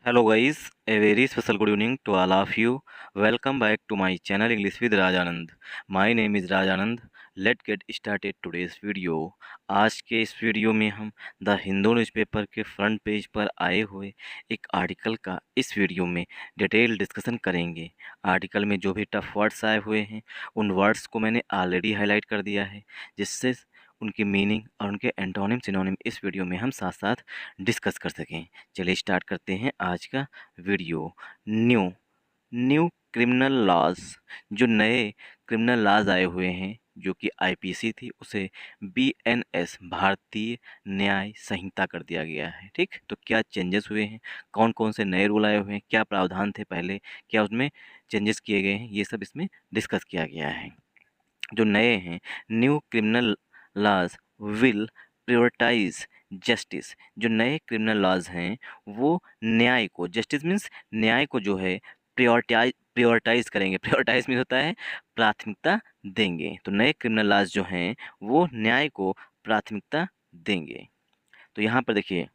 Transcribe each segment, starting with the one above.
Hello guys, a very special good evening to all of you. Welcome back to my channel English with Rajanand. My name is Rajanand. Let's get started today's video. आज के इस video में हम the Hindu newspaper के front page पर आए हुए एक आर्टिकल का इस वीडियो में डिटेल डिस्कशन करेंगे। आर्टिकल में जो भी टफ वर्ड्स आए हुए हैं उन वर्ड्स को मैंने ऑलरेडी हाईलाइट कर दिया है, जिससे उनकी मीनिंग और उनके एंटोनिम सिनोनिम इस वीडियो में हम साथ साथ डिस्कस कर सकें। चलिए स्टार्ट करते हैं आज का video. New new criminal laws, जो नए क्रिमिनल लॉज आए हुए हैं जो कि आईपीसी थी उसे बीएनएस भारतीय न्याय संहिता कर दिया गया है। ठीक, तो क्या चेंजेस हुए हैं, कौन कौन से नए रूल आए हुए हैं, क्या प्रावधान थे पहले, क्या उसमें चेंजेस किए गए हैं, ये सब इसमें डिस्कस किया गया है। जो नए हैं, new criminal laws will prioritise justice. जो नए क्रिमिनल लॉज हैं वो न्याय को, जस्टिस मीन्स न्याय को जो है प्रायोरिटाइज करेंगे। प्रायोरिटाइज मीन्स होता है प्राथमिकता देंगे। तो नए क्रिमिनल लॉज जो हैं वो न्याय को प्राथमिकता देंगे। तो यहाँ पर देखिए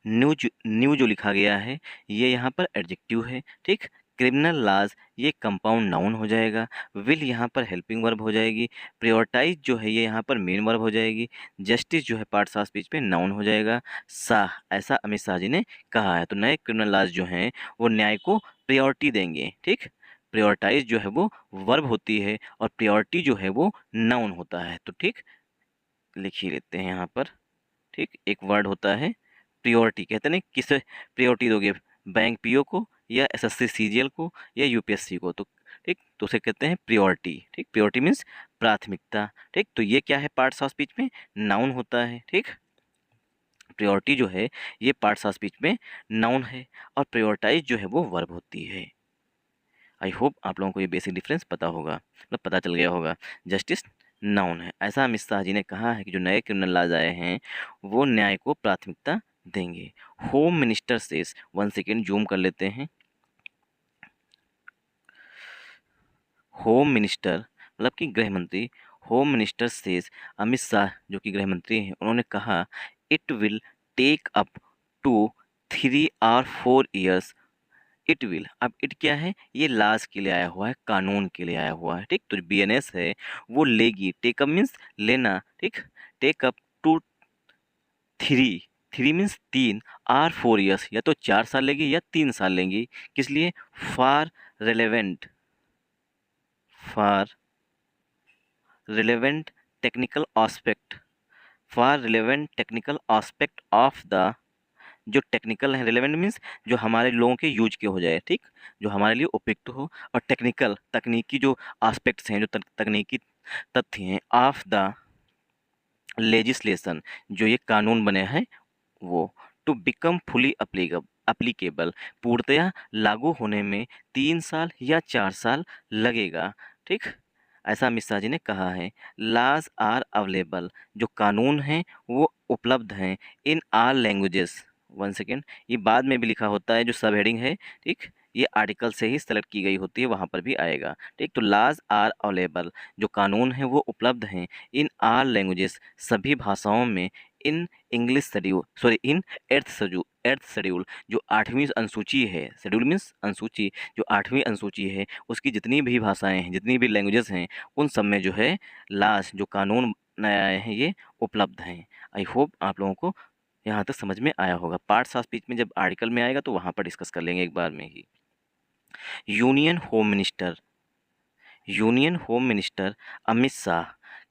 न्यू जो लिखा गया है ये यहाँ पर एडजेक्टिव है। ठीक, क्रिमिनल लॉज ये कंपाउंड नाउन हो जाएगा, विल यहाँ पर हेल्पिंग वर्ब हो जाएगी, प्रायोरिटाइज जो है ये यहाँ पर मेन वर्ब हो जाएगी, जस्टिस जो है पार्ट्स ऑफ स्पीच पे नाउन हो जाएगा। शाह, ऐसा अमित शाह जी ने कहा है। तो नए क्रिमिनल लॉज जो हैं वो न्याय को प्रायोरिटी देंगे। ठीक, प्रायोरिटाइज जो है वो वर्ब होती है और प्रायोरिटी जो है वो नाउन होता है। तो ठीक, लिख ही लेते हैं यहाँ पर। ठीक, एक वर्ड होता है प्रियोरिटी, कहते हैं किसे प्रियोरिटी दोगे, बैंक पीओ को या एसएससी सीजीएल को या यूपीएससी को। तो ठीक, तो उसे कहते हैं प्रियोरिटी। ठीक, प्रियोरिटी मीन्स प्राथमिकता। ठीक, तो ये क्या है, पार्ट्स ऑफ स्पीच में नाउन होता है। ठीक, प्रियोरिटी जो है ये पार्ट्स ऑफ स्पीच में नाउन है और प्रायोरिटाइज जो है वो वर्ब होती है। आई होप आप लोगों को ये बेसिक डिफरेंस पता होगा, मतलब पता चल गया होगा। जस्टिस नाउन है, ऐसा अमित शाह जी ने कहा है कि जो नए क्रिमिनल लॉज आए हैं वो न्याय को प्राथमिकता देंगे। Home minister says, 1 second zoom कर लेते हैं। होम मिनिस्टर मतलब कि गृह मंत्री, home minister says, Amit Shah जो कि गृह मंत्री हैं उन्होंने कहा it will take up to 3 or 4 years। It will, अब इट क्या है, ये लाज के लिए आया हुआ है, कानून के लिए आया हुआ है। ठीक, तो बीएनएस है वो लेगी, टेकअप मीन्स लेना। ठीक, take up to 3 means 3 or 4 years, या तो 4 साल लेगी या 3 साल लेंगी। किस लिए, for relevant, for relevant technical aspect, for relevant technical aspect of the, जो टेक्निकल है, रिलेवेंट मीन्स जो हमारे लोगों के यूज के हो जाए। ठीक, जो हमारे लिए उपयुक्त हो, और टेक्निकल तकनीकी जो आस्पेक्ट्स हैं, जो तकनीकी तथ्य हैं, ऑफ द लेजिस्लेशन जो ये कानून बने हैं वो, टू बिकम फुली अप्लीकेबल, पूर्णतः लागू होने में 3 साल या 4 साल लगेगा। ठीक, ऐसा अमित शाह जी ने कहा है। लॉज आर अवेलेबल, जो कानून हैं वो उपलब्ध हैं, इन ऑल लैंग्वेजेस। 1 सेकेंड, ये बाद में भी लिखा होता है, जो सब हेडिंग है ठीक, ये आर्टिकल से ही सेलेक्ट की गई होती है, वहाँ पर भी आएगा। ठीक, तो लॉज आर अवेलेबल, जो कानून हैं वो उपलब्ध हैं, इन ऑल लैंग्वेजेस, सभी भाषाओं में, in English schedule, sorry in eighth schedule, जो 8वीं अनुसूची है, शेड्यूल मीन्स अनुसूची, जो 8वीं अनुसूची है उसकी जितनी भी भाषाएं हैं, जितनी भी लैंग्वेजेस हैं, उन सब में जो है लास्ट जो कानून नए आए हैं ये उपलब्ध हैं। आई होप आप लोगों को यहाँ तक समझ में आया होगा। पार्ट्स ऑफ स्पीच में जब आर्टिकल में आएगा तो वहाँ पर डिस्कस कर लेंगे एक बार में ही। Union home minister, union home minister Amit Shah,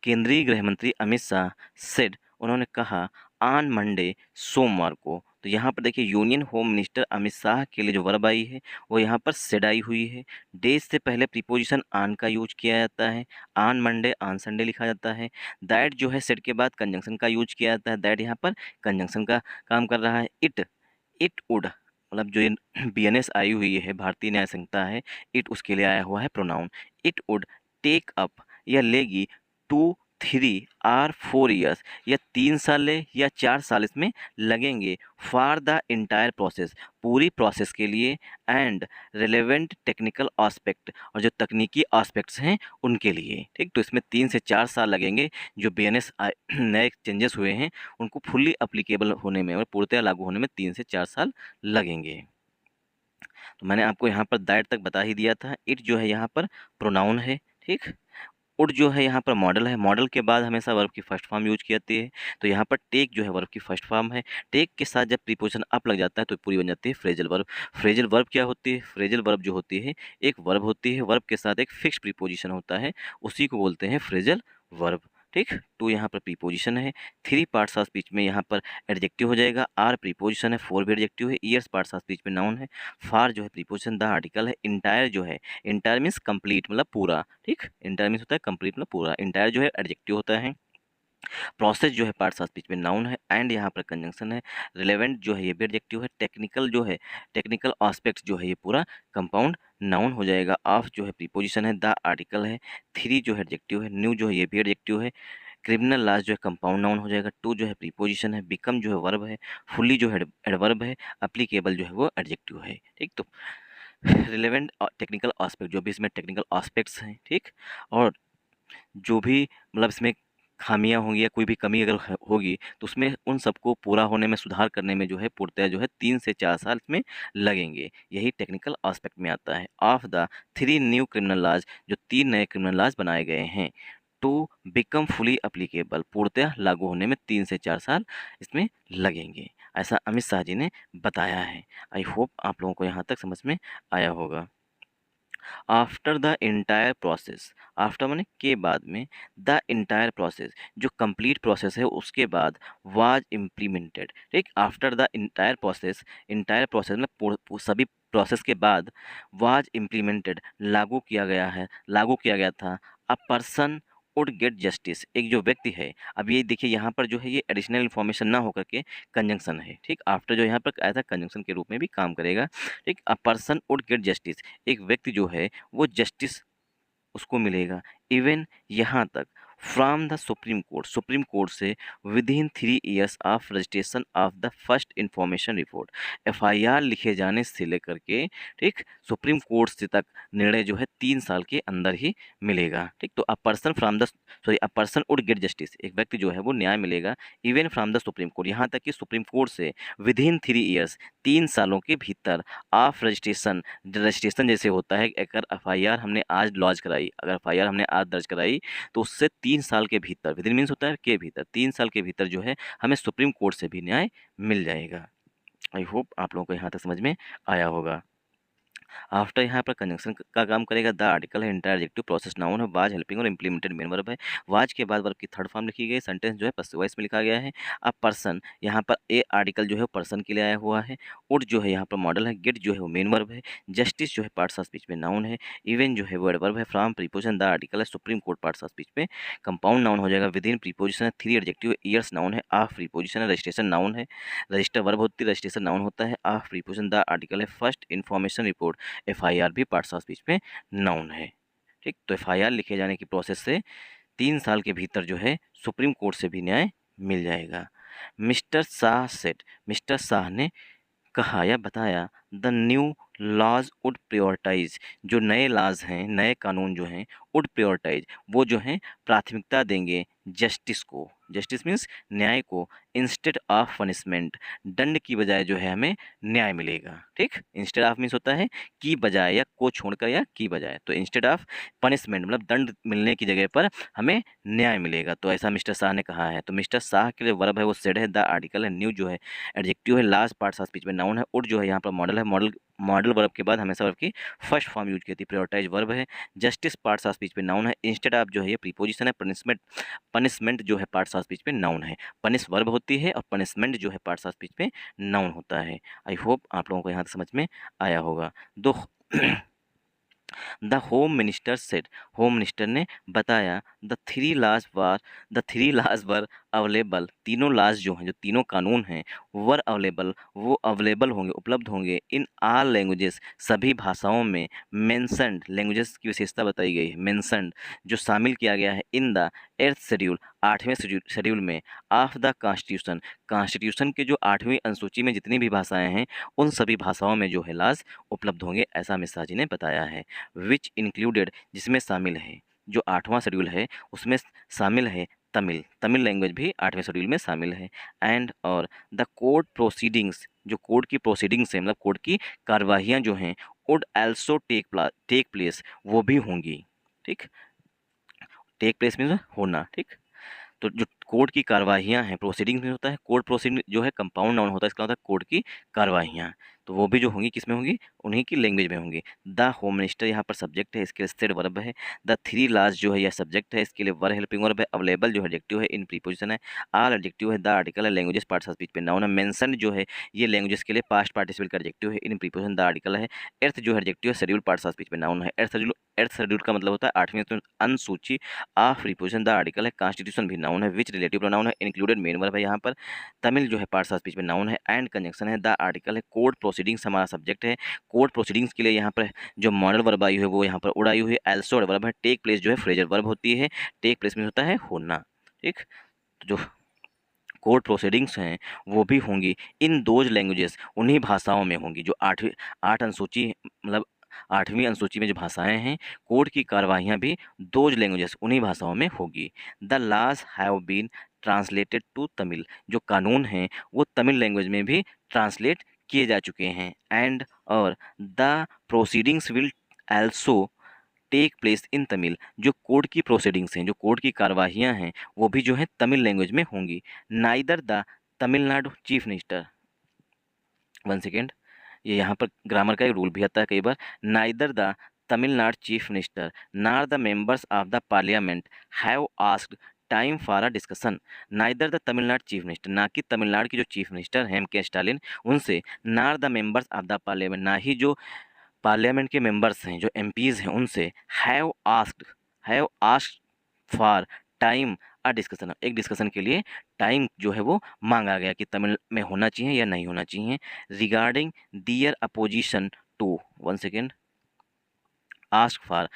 केंद्रीय गृह मंत्री अमित शाह सेड, उन्होंने कहा ऑन मंडे, सोमवार को। तो यहाँ पर देखिए union home minister Amit Shah के लिए जो वर्ब आई है वो यहाँ पर सेड आई हुई है। डेज से पहले प्रीपोजिशन ऑन का यूज किया जाता है, ऑन मंडे, ऑन संडे लिखा जाता है। दैट जो है सेड के बाद कंजंक्शन का यूज किया जाता है, दैट यहाँ पर कंजंक्शन का काम कर रहा है। इट वुड, मतलब जो ये बीएनएस आई हुई है भारतीय न्याय संहिता है, इट उसके लिए आया हुआ है pronoun. It would take up, या लेगी 2 3 or 4 years, या 3 साल ले या 4 साल इसमें लगेंगे, फॉर द इंटायर प्रोसेस, पूरी प्रोसेस के लिए, एंड रिलेवेंट टेक्निकल आस्पेक्ट, और जो तकनीकी आस्पेक्ट्स हैं उनके लिए। ठीक, तो इसमें 3 से 4 साल लगेंगे। जो बीएनएस नए चेंजेस हुए हैं उनको फुल्ली अप्लीकेबल होने में और पूर्णतः लागू होने में 3 से 4 साल लगेंगे। तो मैंने आपको यहाँ पर दैट तक बता ही दिया था। इट जो है यहाँ पर प्रोनाउन है, ठीक। उड जो है यहाँ पर मॉडल है, मॉडल के बाद हमेशा वर्ब की फर्स्ट फॉर्म यूज की जाती है। तो यहाँ पर टेक जो है वर्ब की फर्स्ट फॉर्म है। टेक के साथ जब प्रीपोजिशन अप लग जाता है तो पूरी बन जाती है फ्रेजल वर्ब। फ्रेजल वर्ब क्या होती है? फ्रेजल वर्ब जो होती है एक वर्ब होती है, वर्ब के साथ एक फिक्स प्रीपोजिशन होता है, उसी को बोलते हैं फ्रेजल वर्ब, ठीक। टू यहाँ पर प्रीपोजिशन है, थ्री पार्ट्स ऑफ स्पीच में यहाँ पर एडजेक्टिव हो जाएगा, आर प्रीपोजिशन है, फोर भी एडजेक्टिव है, ईयर्स पार्ट्स ऑफ स्पीच में नाउन है, फार जो है प्रीपोजिशन, द आर्टिकल है, इंटायर जो है, इंटायर मीन्स कंप्लीट मतलब पूरा, ठीक। इंटायर मीन्स होता है कंप्लीट मतलब पूरा, इंटायर जो है एडजेक्टिव होता है, प्रोसेस जो है पार्ट्स ऑफ स्पीच में नाउन है, एंड यहाँ पर कंजंक्शन है, रिलेवेंट जो है ये भी एडजेक्टिव है, टेक्निकल जो है, टेक्निकल एस्पेक्ट जो है ये पूरा कंपाउंड नाउन हो जाएगा, ऑफ जो है प्रीपोजिशन है, द आर्टिकल है, थ्री जो है एडजेक्टिव है, न्यू जो है ये भी एडजेक्टिव है, क्रिमिनल लास्ट जो है कंपाउंड नाउन हो जाएगा, टू जो है प्रीपोजिशन है, बिकम जो है वर्ब है, फुल्ली जो है एडवर्ब है, एप्लीकेबल जो है वो एडजेक्टिव है, ठीक। तो रिलेवेंट टेक्निकल एस्पेक्ट जो भी इसमें टेक्निकल एस्पेक्ट्स हैं, ठीक। और जो भी मतलब इसमें खामियां होंगी या कोई भी कमी अगर होगी तो उसमें उन सबको पूरा होने में, सुधार करने में जो है पूर्णतः जो है 3 से 4 साल इसमें लगेंगे। यही टेक्निकल एस्पेक्ट में आता है। Of the three new criminal laws, जो 3 नए क्रिमिनल लॉज बनाए गए हैं, टू बिकम फुली अप्लीकेबल, पूर्णतः लागू होने में 3 से 4 साल इसमें लगेंगे, ऐसा अमित शाह जी ने बताया है। आई होप आप लोगों को यहाँ तक समझ में आया होगा। After the entire process, after माने के बाद में, द इंटायर प्रोसेस जो कंप्लीट प्रोसेस है उसके बाद, वाज इम्प्लीमेंटेड, ठीक। आफ्टर द इंटायर प्रोसेस में सभी प्रोसेस के बाद, वाज इम्प्लीमेंटेड लागू किया गया है, लागू किया गया था, a person would get justice, एक जो व्यक्ति है। अब ये देखिए यहाँ पर जो है ये एडिशनल इन्फॉर्मेशन ना होकर के कंजंक्शन है, ठीक। आफ्टर जो यहाँ पर एज अ कंजंक्शन के रूप में भी काम करेगा, ठीक। A person would get justice, एक व्यक्ति जो है वो जस्टिस उसको मिलेगा, इवन यहाँ तक फ्रॉम द सुप्रीम कोर्ट से, with in 3 years of registration of the first information report, FIR लिखे जाने से लेकर के, ठीक, सुप्रीम कोर्ट से तक निर्णय जो है 3 साल के अंदर ही मिलेगा, ठीक। तो a person would get justice, एक व्यक्ति जो है वो न्याय मिलेगा, even from the supreme court, यहाँ तक कि सुप्रीम कोर्ट से विद इन 3 years 3 सालों के भीतर, ऑफ रजिस्ट्रेशन जैसे होता है, अगर एफआईआर हमने आज लॉन्च कराई, अगर एफआईआर हमने आज दर्ज कराई तो उससे 3 साल के भीतर, विद इन मीन्स होता है के भीतर, 3 साल के भीतर जो है हमें सुप्रीम कोर्ट से भी न्याय मिल जाएगा। आई होप आप लोगों को यहाँ तक समझ में आया होगा। आफ्टर यहाँ पर कंजंक्शन का काम करेगा, द आर्टिकल है, इंटायर एडजेक्टिव, प्रोसेस नाउन है, वाज हेल्पिंग और इंप्लीमेंटेड मेन वर्ब है, वाज के बाद वर्ब की थर्ड फॉर्म लिखी गई, सेंटेंस जो है पसिव वॉइस में लिखा गया है। अब पर्सन यहाँ पर ए आर्टिकल जो है पर्सन के लिए आया हुआ है, वुड जो है यहाँ पर मॉडल है, गेट जो है वो मेन वर्ब है, जस्टिस जो है पार्ट्स ऑफ स्पीच में नाउन है, इवन जो है वो एडवर्ब है, फ्रॉम प्रीपोजिशन, द आर्टिकल है, supreme court parts of speech में कंपाउंड नाउन हो जाएगा, विद इन प्रीपोजिशन है, थ्री एडजेक्टिव, ईयर्स नाउन है, ऑफ प्रीपोजिशन है, रजिस्ट्रेशन नाउन है, रजिस्टर वर्ब होती है, रजिस्ट्रेशन नाउन होता है, ऑफ प्रीपोजिशन, द आर्टिकल है, फर्स्ट इन्फॉर्मेशन रिपोर्ट, एफआईआर भी पार्ट्स ऑफ स्पीच में नाउन है, ठीक। तो एफआईआर लिखे जाने की प्रोसेस से 3 साल के भीतर जो है सुप्रीम कोर्ट से भी न्याय मिल जाएगा। Mister Shah said, mister Shah ने कहा या बताया, the new laws would prioritise, जो नए लॉज हैं, नए कानून जो हैं, वुड प्रायोरिटाइज वो जो हैं प्राथमिकता देंगे जस्टिस को, जस्टिस मीन्स न्याय को, इंस्टेड ऑफ पनिशमेंट, दंड की बजाय जो है हमें न्याय मिलेगा, ठीक। इंस्टेड ऑफ मीन्स होता है की बजाय, या को छोड़कर, या की बजाय, तो इंस्टेड ऑफ पनिशमेंट मतलब दंड मिलने की जगह पर हमें न्याय मिलेगा, तो ऐसा मिस्टर शाह ने कहा है। तो मिस्टर शाह के लिए वर्ब है वो सेड है, द आर्टिकल है, न्यू जो है एडजेक्टिव है, लास्ट पार्ट्स ऑफ स्पीच में नाउन है, उड जो है यहाँ पर मॉडल है, मॉडल वर्ब के बाद हमेशा वर्ब की फर्स्ट फॉर्म यूज की थी, प्रायोरिटाइज वर्ब है, जस्टिस पार्ट्स ऑफ स्पीच में नाउन है, इंस्टेड ऑफ जो है ये प्रीपोजिशन है, पनिशमेंट जो है पार्ट्स ऑफ स्पीच में नाउन है, पनिश वर्ब होती है और पनिशमेंट जो है पार्ट्स ऑफ स्पीच में नाउन होता है। आई होप आप लोगों को यहाँ तक समझ में आया होगा। दो the home minister said, home minister ने बताया, द थ्री लाज वर अवेलेबल, तीनों लाज जो हैं, जो तीनों कानून हैं, वर अवेलेबल वो अवेलेबल होंगे, उपलब्ध होंगे, इन आल लैंग्वेजेस सभी भाषाओं में, मेंशनड लैंग्वेजेस की विशेषता बताई गई है, मेंशनड जो शामिल किया गया है, इन द 8th शेड्यूल 8वें शेड्यूल में, ऑफ द कॉन्स्टिट्यूशन के जो 8वीं अनुसूची में जितनी भी भाषाएं हैं उन सभी भाषाओं में जो है लाज उपलब्ध होंगे, ऐसा मिश्रा जी ने बताया है। विच इंक्लूडेड जिसमें शामिल है, जो 8वां शेड्यूल है उसमें शामिल है, तमिल, तमिल लैंग्वेज भी 8वें शेड्यूल में शामिल है। एंड और द कोर्ट प्रोसीडिंग्स, जो कोर्ट की प्रोसीडिंग्स है मतलब कोर्ट की कार्रवाइयाँ जो हैं, वुड आल्सो टेक प्लेस, वो भी होंगी। ठीक, टेक प्लेस मीन्स होना। ठीक, तो जो कोर्ट की कार्रवाइयाँ हैं, प्रोसीडिंग्स में होता है, कोर्ट प्रोसीडिंग जो है कंपाउंड नाउन होता है, इसका होता है कोर्ट की कार्रवाइयाँ, तो वो भी जो होंगी किस में होंगी, उन्हीं की लैंग्वेज में होंगी। द होम मिनिस्टर यहाँ पर सब्जेक्ट है, इसके लिए सेड वर्ब है। द थ्री लास्ट जो है यह सब्जेक्ट है, इसके लिए वर हेल्पिंग वर्ब है। अवेलेबल जो एडजेक्टिव है, इन प्रीपोजिशन है। आल एडजेक्टिव है। द आर्टिकल है। लैंग्वेजेस पार्ट्स ऑफ स्पीच पे नाउन है। मेंशन जो है ये लैंग्वेजेस के लिए पास्ट पार्टिसिपल का एडजेक्टिव है। इन प्रीपोजिशन द आर्टिकल है। एर्थ जो है एडजेक्टिव है। शेड्यूल पार्ट्स ऑफ स्पीच पे नाउन है। एर्थ शेड्यूल का मतलब होता है 8वीं अनुसूची। ऑफ प्रीपोजिशन द आर्टिकल है। कॉन्स्टिट्यूशन भी नाउन है। विच रिलेटिव प्रोनाउन है। इंक्लूडेड मेन वर्ब है यहाँ पर। तमिल जो है पार्ट्स ऑफ स्पीच में नाउन है। एंड कंजंक्शन है। द आर्टिकल है। कोर्ट प्रोसीडिंग्स हमारा सब्जेक्ट है। कोर्ट प्रोसीडिंग्स के लिए यहाँ पर जो मॉडल वर्ब आई हुई है वो यहाँ पर उड़ाई हुई है। एल्सो वर्ब है। टेक प्लेस जो है फ्रेजल वर्ब होती है। टेक प्लेस में होता है होना। ठीक, तो जो कोर्ट प्रोसीडिंग्स हैं वो भी होंगी इन दोज लैंग्वेजेस, उन्हीं भाषाओं में होंगी जो आठ अनुसूची मतलब 8वीं अनुसूची में जो भाषाएं हैं, कोर्ट की कार्रवाइयाँ भी दोज लैंग्वेजेस उन्हीं भाषाओं में होगी। The laws have been translated to Tamil, जो कानून हैं वो तमिल लैंग्वेज में भी ट्रांसलेट किए जा चुके हैं। एंड और the proceedings will also take place in Tamil, जो कोर्ट की प्रोसीडिंग्स हैं, जो कोर्ट की कार्रवाइयाँ हैं, वो भी जो है तमिल लैंग्वेज में होंगी। Neither the Tamil Nadu chief minister, one second, ये यहाँ पर ग्रामर का एक रूल भी आता है कई बार। Neither the Tamil Nadu chief minister nor the members of the parliament have asked time for a discussion. Neither the Tamil Nadu chief minister, ना कि तमिलनाडु की जो चीफ मिनिस्टर हैं M.K. स्टालिन, उनसे नार the members of the parliament, ना ही जो पार्लियामेंट के मेंबर्स हैं, जो एमपीज़ हैं, उनसे have asked for time a discussion, एक डिस्कशन के लिए टाइम जो है वो मांगा गया कि तमिल में होना चाहिए या नहीं होना चाहिए। Regarding their opposition to, one second, ask for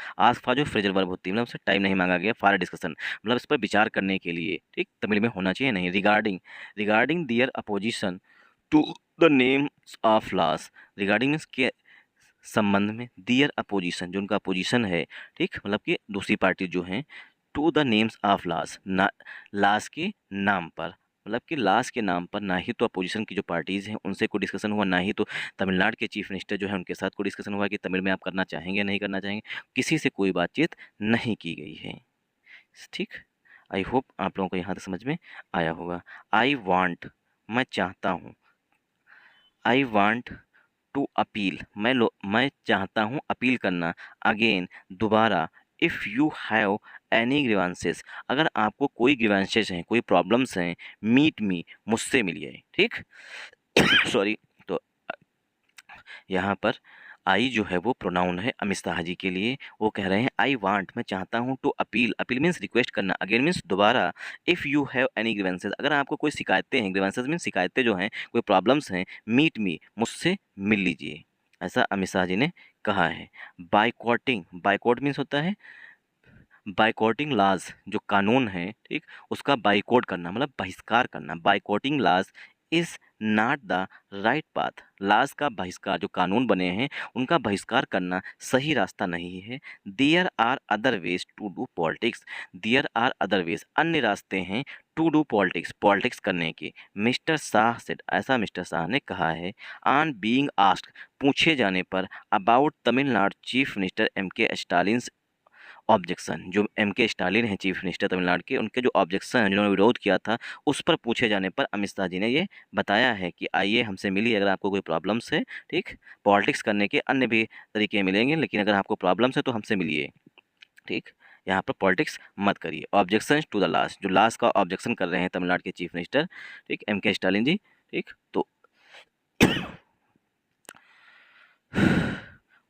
जो फ्रेजल वर्ब होती है मतलब उससे टाइम नहीं मांगा गया। फॉर डिस्कशन मतलब इस पर विचार करने के लिए। ठीक, तमिल में होना चाहिए नहीं। Regarding their opposition to the names of laws, regarding means के संबंध में, दियर अपोजिशन जो उनका अपोजिशन है, ठीक, मतलब कि दूसरी पार्टी जो है, टू द नेम्स ऑफ लास, ना लास के नाम पर, मतलब कि लास के नाम पर ना ही तो अपोजिशन की जो पार्टीज़ हैं उनसे कोई डिस्कशन हुआ, ना ही तो तमिलनाडु के चीफ मिनिस्टर जो है उनके साथ कोई डिस्कशन हुआ कि तमिल में आप करना चाहेंगे या नहीं करना चाहेंगे, किसी से कोई बातचीत नहीं की गई है। ठीक, आई होप आप लोगों को यहाँ तक समझ में आया होगा। आई वांट, मैं चाहता हूँ। आई वांट टू अपील, मैं चाहता हूँ अपील करना। अगेन, दोबारा। If you have any grievances, अगर आपको कोई ग्रीवांसेस हैं, कोई प्रॉब्लम्स हैं, मीट मी, मुझसे मिलिए। ठीक सॉरी, तो यहाँ पर आई जो है वो प्रोनाउन है अमित शाह जी के लिए। वो कह रहे हैं आई वांट, मैं चाहता हूँ, to appeal, appeal means request करना, अगेन मीन्स दोबारा। If you have any grievances, अगर आपको कोई शिकायतें हैं, ग्रीवेंसेस मीन्स शिकायतें जो हैं, कोई प्रॉब्लम्स हैं, मीट मी, मुझसे मिल लीजिए, ऐसा अमित शाह जी ने कहा है। बाइकॉट मीन्स होता है बाइकॉटिंग लाज, जो कानून है, ठीक, उसका बाइकॉट करना मतलब बहिष्कार करना। बाइकॉटिंग लाज is not the right path, लाज का बहिष्कार, जो कानून बने हैं उनका बहिष्कार करना सही रास्ता नहीं है। There are other ways to do politics, there are other ways, अन्य रास्ते हैं, टू डू पॉलिटिक्स, पॉलिटिक्स करने के। मिस्टर शाह सेड, ऐसा मिस्टर शाह ने कहा है। ऑन बीइंग आस्क्ड, पूछे जाने पर, about Tamil Nadu chief minister M.K. Stalin objection, जो M.K. स्टालिन हैं चीफ मिनिस्टर तमिलनाडु के, उनके जो ऑब्जेक्शन हैं, जिन्होंने विरोध किया था, उस पर पूछे जाने पर अमित शाह जी ने ये बताया है कि आइए हमसे मिलिए अगर आपको कोई प्रॉब्लम्स है। ठीक, पॉलिटिक्स करने के अन्य भी तरीके मिलेंगे, लेकिन अगर आपको प्रॉब्लम्स है तो हमसे मिलिए। ठीक, यहाँ पर पॉलिटिक्स मत करिए। ऑब्जेक्शन टू द लास्ट, जो लास्ट का ऑब्जेक्शन कर रहे हैं तमिलनाडु के चीफ मिनिस्टर, ठीक, M.K. स्टालिन जी, ठीक, तो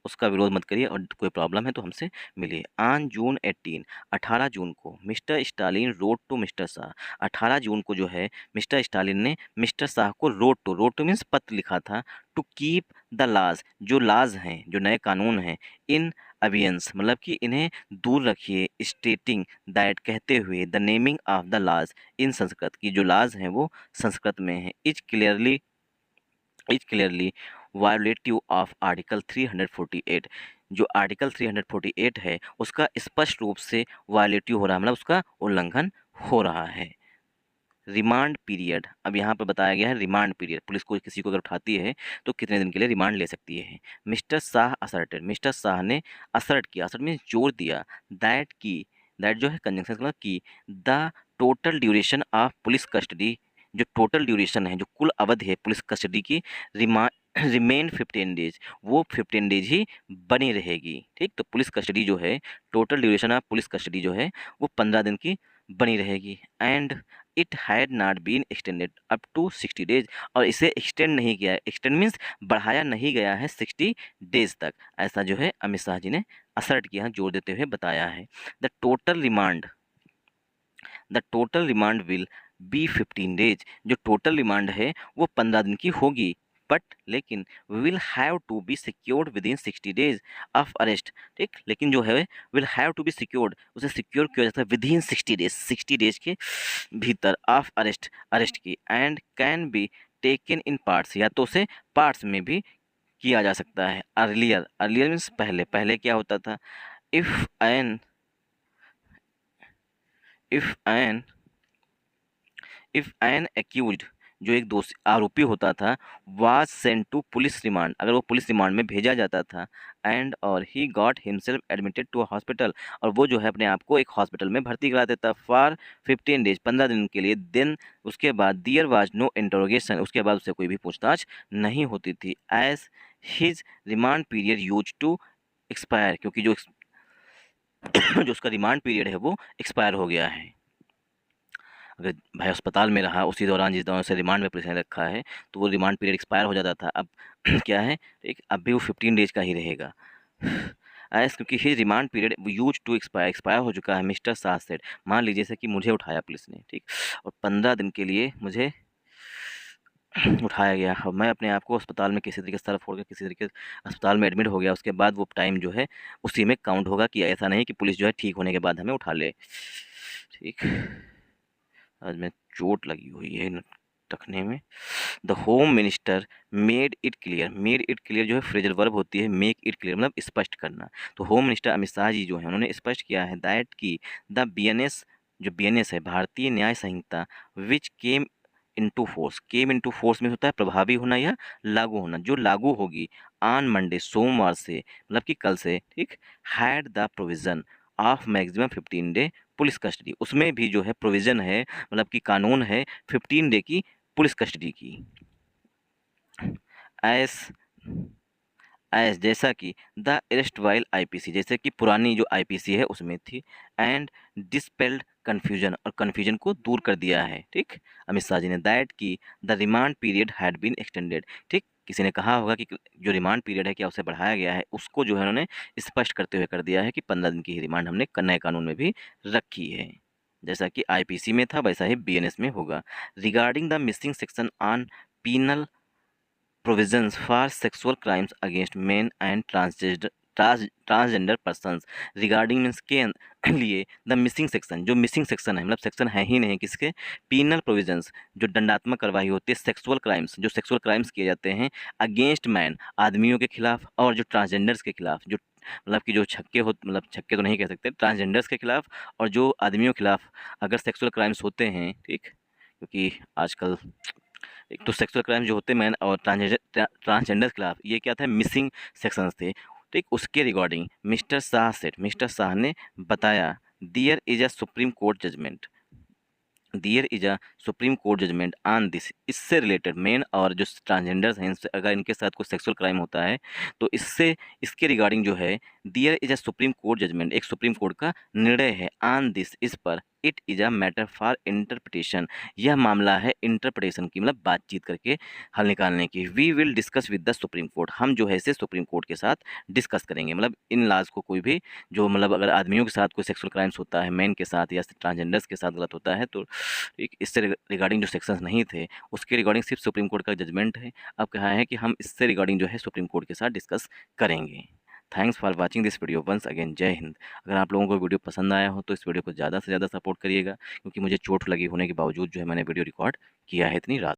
उसका विरोध मत करिए और कोई प्रॉब्लम है तो हमसे मिलिए। ऑन जून 18, 18 जून को mister Stalin wrote to mister Shah, 18 जून को जो है मिस्टर स्टालिन ने मिस्टर शाह को रोड टू मीन्स पत्र लिखा था। टू कीप द लाज, जो लाज हैं, जो नए कानून हैं, इन अबियंस मतलब कि इन्हें दूर रखिए। स्टेटिंग दैट, कहते हुए, द नेमिंग ऑफ द लाज इन संस्कृत, की जो लाज हैं वो संस्कृत में है। इज क्लियरली वायोलेटिव ऑफ आर्टिकल 348, जो आर्टिकल 348 है उसका स्पष्ट रूप से वायोलेटिव हो रहा है, मतलब उसका उल्लंघन हो रहा है। रिमांड पीरियड, अब यहाँ पर बताया गया है रिमांड पीरियड, पुलिस को किसी को अगर उठाती है तो कितने दिन के लिए रिमांड ले सकती है। Mister Shah asserted, mister Shah ने असर्ट किया, असर्ट मीन्स जोर दिया, दैट की, दैट जो है कंजंक्शन मतलब की, the total duration of police custody, जो टोटल ड्यूरेशन है, जो कुल अवधि है पुलिस कस्टडी की, रिमेन 15 डेज, वो 15 डेज ही बनी रहेगी। ठीक, तो पुलिस कस्टडी जो है, total duration of police custody जो है वो 15 दिन की बनी रहेगी। And it had not been extended up to 60 days, और इसे एक्सटेंड नहीं किया है, एक्सटेंड मीन्स बढ़ाया नहीं गया है 60 डेज तक, ऐसा जो है अमित शाह जी ने असर्ट किया, जोर देते हुए बताया है। The total remand, the total remand will be 15 days, जो टोटल रिमांड है वो 15 दिन की होगी, बट लेकिन will have to be secured within 60 days of arrest. ठीक, लेकिन जो है will have to be secured, उसे सिक्योर किया जाता है विद इन 60 डेज, 60 डेज के भीतर ऑफ अरेस्ट, अरेस्ट की, and can be taken in parts, या तो उसे पार्ट्स में भी किया जा सकता है। अर्लियर, अर्लियर मीन्स पहले, पहले क्या होता था, if an if an if an accused, जो एक दोषी आरोपी होता था, was sent to police remand, अगर वो पुलिस रिमांड में भेजा जाता था, एंड और he got himself admitted to a hospital, और वो जो है अपने आप को एक हॉस्पिटल में भर्ती करा देता फॉर 15 डेज, 15 दिन के लिए, देन उसके बाद दियर वाज नो इंटरोगेशन, उसके बाद उससे कोई भी पूछताछ नहीं होती थी, as his remand period use to expire, क्योंकि जो जो उसका रिमांड पीरियड है वो एक्सपायर हो गया है। अगर भाई अस्पताल में रहा उसी दौरान जिस दौरान उसे रिमांड में पुलिस ने रखा है, तो वो रिमांड पीरियड एक्सपायर हो जाता था। अब क्या है, एक अब भी वो 15 डेज का ही रहेगा, एज क्योंकि he remand period use to expire, expire हो चुका है। मिस्टर शाह सेड, मान लीजिए से कि मुझे उठाया पुलिस ने, ठीक, और 15 दिन के लिए मुझे उठाया गया, और मैं अपने आप को अस्पताल में किसी तरीके से सर फोड़ के किसी तरीके से अस्पताल में एडमिट हो गया, उसके बाद वो टाइम जो है उसी में काउंट होगा, कि ऐसा नहीं कि पुलिस जो है ठीक होने के बाद हमें उठा ले। ठीक, आज में चोट लगी हुई है टखने में। The home minister made it clear, made it clear जो है फ्रेजल वर्ब होती है, मेक इट क्लियर मतलब स्पष्ट करना। तो होम मिनिस्टर अमित शाह जी जो है उन्होंने स्पष्ट किया है दैट की द बीएनएस, जो बीएनएस है Bharatiya Nyaya Sanhita, which came into force, came into force में होता है प्रभावी होना या लागू होना, जो लागू होगी ऑन मंडे, सोमवार से, मतलब कि कल से, ठीक, had the provision of maximum 15 day police custody, उसमें भी जो है प्रोविज़न है, मतलब कि कानून है 15 डे की पुलिस कस्टडी की। एस एज जैसा कि द अरेस्ट वाइल आईपीसी, जैसे कि पुरानी जो आईपीसी है उसमें थी, एंड डिस्पेल्ड कन्फ्यूजन, और कन्फ्यूजन को दूर कर दिया है। ठीक, अमित शाह जी ने दैट की the remand period had been extended. ठीक, किसी ने कहा होगा कि जो रिमांड पीरियड है क्या उसे बढ़ाया गया है, उसको जो है उन्होंने स्पष्ट करते हुए कर दिया है कि 15 दिन की ही रिमांड हमने नए कानून में भी रखी है, जैसा कि आईपीसी में था वैसा ही बीएनएस में होगा। Regarding the missing section on penal provisions for sexual crimes against men and transgender persons, regarding means के लिए द मिसिंग सेक्शन, जो मिसिंग सेक्शन है मतलब सेक्शन है ही नहीं किसके, पीनल प्रोविजंस, जो दंडात्मक कार्रवाई होती है, सेक्सुअल क्राइम्स, जो सेक्सुअल क्राइम्स किए जाते हैं अगेंस्ट मैन, आदमियों के खिलाफ, और जो ट्रांसजेंडर्स के खिलाफ, जो मतलब कि जो छक्के हो, मतलब छक्के तो नहीं कह सकते, ट्रांसजेंडर्स के खिलाफ और जो आदमियों के खिलाफ अगर सेक्सुअल क्राइम्स होते हैं, ठीक, क्योंकि आजकल एक तो सेक्सुअल क्राइम जो होते हैं मैन और ट्रांसजेंडर के खिलाफ, ये क्या था, मिसिंग सेक्शंस थे। ठीक, उसके रिगार्डिंग मिस्टर शाह सेठ, मिस्टर शाह ने बताया, there is a supreme court judgement, there is a supreme court judgement on this, इससे रिलेटेड मेन और जो ट्रांसजेंडर्स हैं इनसे अगर इनके साथ कोई सेक्सुअल क्राइम होता है तो इससे, इसके रिगार्डिंग जो है there is a supreme court judgement, एक सुप्रीम कोर्ट का निर्णय है ऑन दिस, इस पर, it is a matter for interpretation, यह मामला है इंटरप्रिटेशन की, मतलब बातचीत करके हल निकालने की। We will discuss with the supreme court, हम जो है इसे सुप्रीम कोर्ट के साथ डिस्कस करेंगे, मतलब इन लाज को कोई भी जो मतलब अगर आदमियों के साथ कोई सेक्सुअल क्राइम्स होता है मैन के साथ या ट्रांसजेंडर्स के साथ गलत होता है तो इससे रिगार्डिंग जो सेक्शंस नहीं थे उसके रिगार्डिंग सिर्फ सुप्रीम कोर्ट का जजमेंट है। अब कहा है कि हम इससे रिगार्डिंग जो है सुप्रीम कोर्ट के साथ डिस्कस करेंगे। Thanks for watching this video once again, जय हिंद। अगर आप लोगों को वीडियो पसंद आया हो तो इस वीडियो को ज़्यादा से ज़्यादा सपोर्ट करिएगा, क्योंकि मुझे चोट लगी होने के बावजूद जो है मैंने वीडियो रिकॉर्ड किया है इतनी रात।